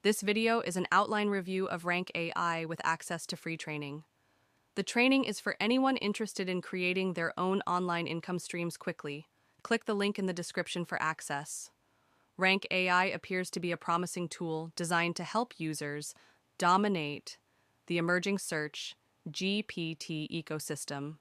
This video is an outline review of RankAI with access to free training. The training is for anyone interested in creating their own online income streams quickly. Click the link in the description for access. RankAI appears to be a promising tool designed to help users dominate the emerging search GPT ecosystem.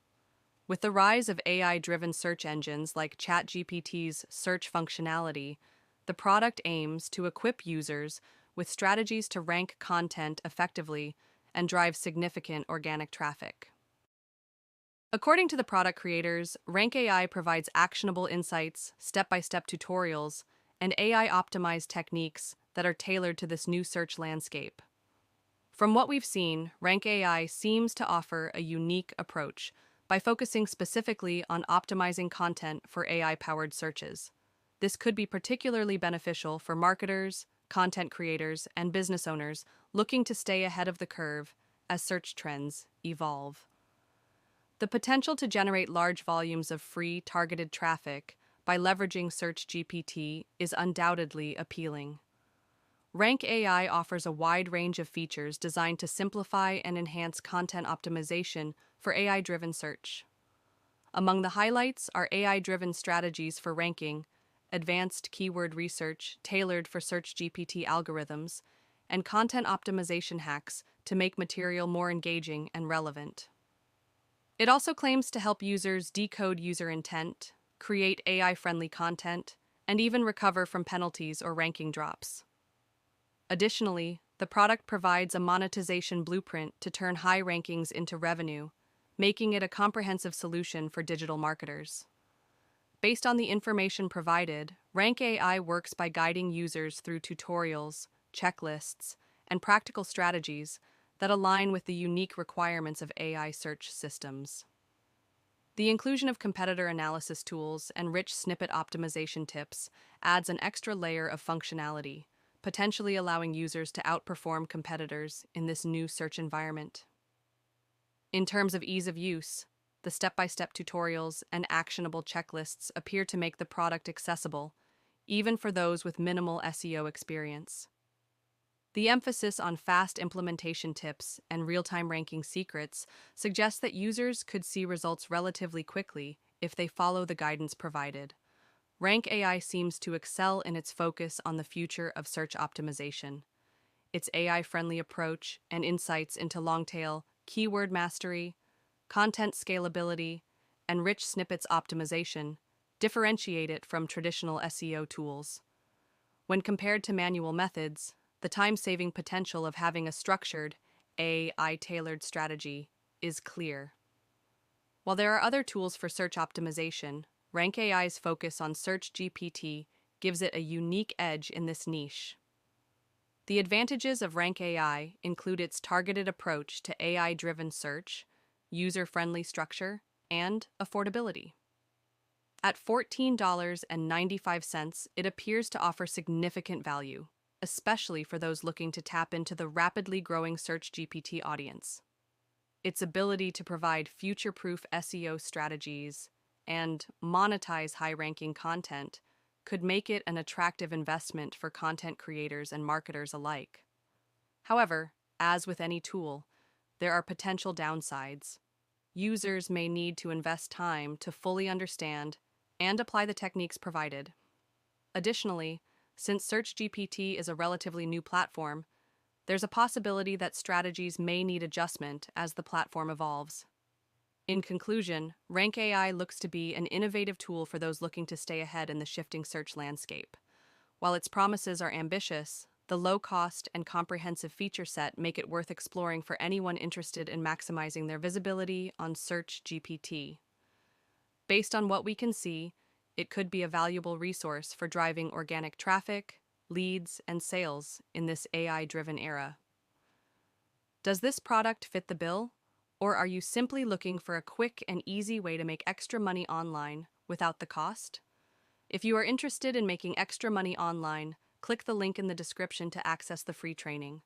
With the rise of AI-driven search engines like ChatGPT's search functionality, the product aims to equip users with strategies to rank content effectively and drive significant organic traffic. According to the product creators, RankAI provides actionable insights, step-by-step tutorials, and AI-optimized techniques that are tailored to this new search landscape. From what we've seen, RankAI seems to offer a unique approach by focusing specifically on optimizing content for AI-powered searches. This could be particularly beneficial for marketers, content creators, and business owners looking to stay ahead of the curve as search trends evolve. The potential to generate large volumes of free, targeted traffic by leveraging SearchGPT is undoubtedly appealing. RankAI offers a wide range of features designed to simplify and enhance content optimization for AI-driven search. Among the highlights are AI-driven strategies for ranking, advanced keyword research tailored for SearchGPT algorithms, and content optimization hacks to make material more engaging and relevant. It also claims to help users decode user intent, create AI-friendly content, and even recover from penalties or ranking drops. Additionally, the product provides a monetization blueprint to turn high rankings into revenue, making it a comprehensive solution for digital marketers. Based on the information provided, RankAI works by guiding users through tutorials, checklists, and practical strategies that align with the unique requirements of AI search systems. The inclusion of competitor analysis tools and rich snippet optimization tips adds an extra layer of functionality, potentially allowing users to outperform competitors in this new search environment. In terms of ease of use, the step-by-step tutorials and actionable checklists appear to make the product accessible, even for those with minimal SEO experience. The emphasis on fast implementation tips and real-time ranking secrets suggests that users could see results relatively quickly if they follow the guidance provided. RankAI seems to excel in its focus on the future of search optimization. Its AI-friendly approach and insights into long-tail keyword mastery, content scalability, and rich snippets optimization differentiate it from traditional SEO tools. When compared to manual methods, the time-saving potential of having a structured, AI-tailored strategy is clear. While there are other tools for search optimization, RankAI's focus on SearchGPT gives it a unique edge in this niche. The advantages of RankAI include its targeted approach to AI-driven search, user-friendly structure, and affordability. At $14.95, it appears to offer significant value, especially for those looking to tap into the rapidly growing SearchGPT audience. Its ability to provide future-proof SEO strategies and monetize high-ranking content could make it an attractive investment for content creators and marketers alike. However, as with any tool, there are potential downsides. Users may need to invest time to fully understand and apply the techniques provided. Additionally, since SearchGPT is a relatively new platform, there's a possibility that strategies may need adjustment as the platform evolves. In conclusion, RankAI looks to be an innovative tool for those looking to stay ahead in the shifting search landscape. While its promises are ambitious, the low-cost and comprehensive feature set make it worth exploring for anyone interested in maximizing their visibility on SearchGPT. Based on what we can see, it could be a valuable resource for driving organic traffic, leads, and sales in this AI-driven era. Does this product fit the bill? Or are you simply looking for a quick and easy way to make extra money online without the cost? If you are interested in making extra money online, click the link in the description to access the free training.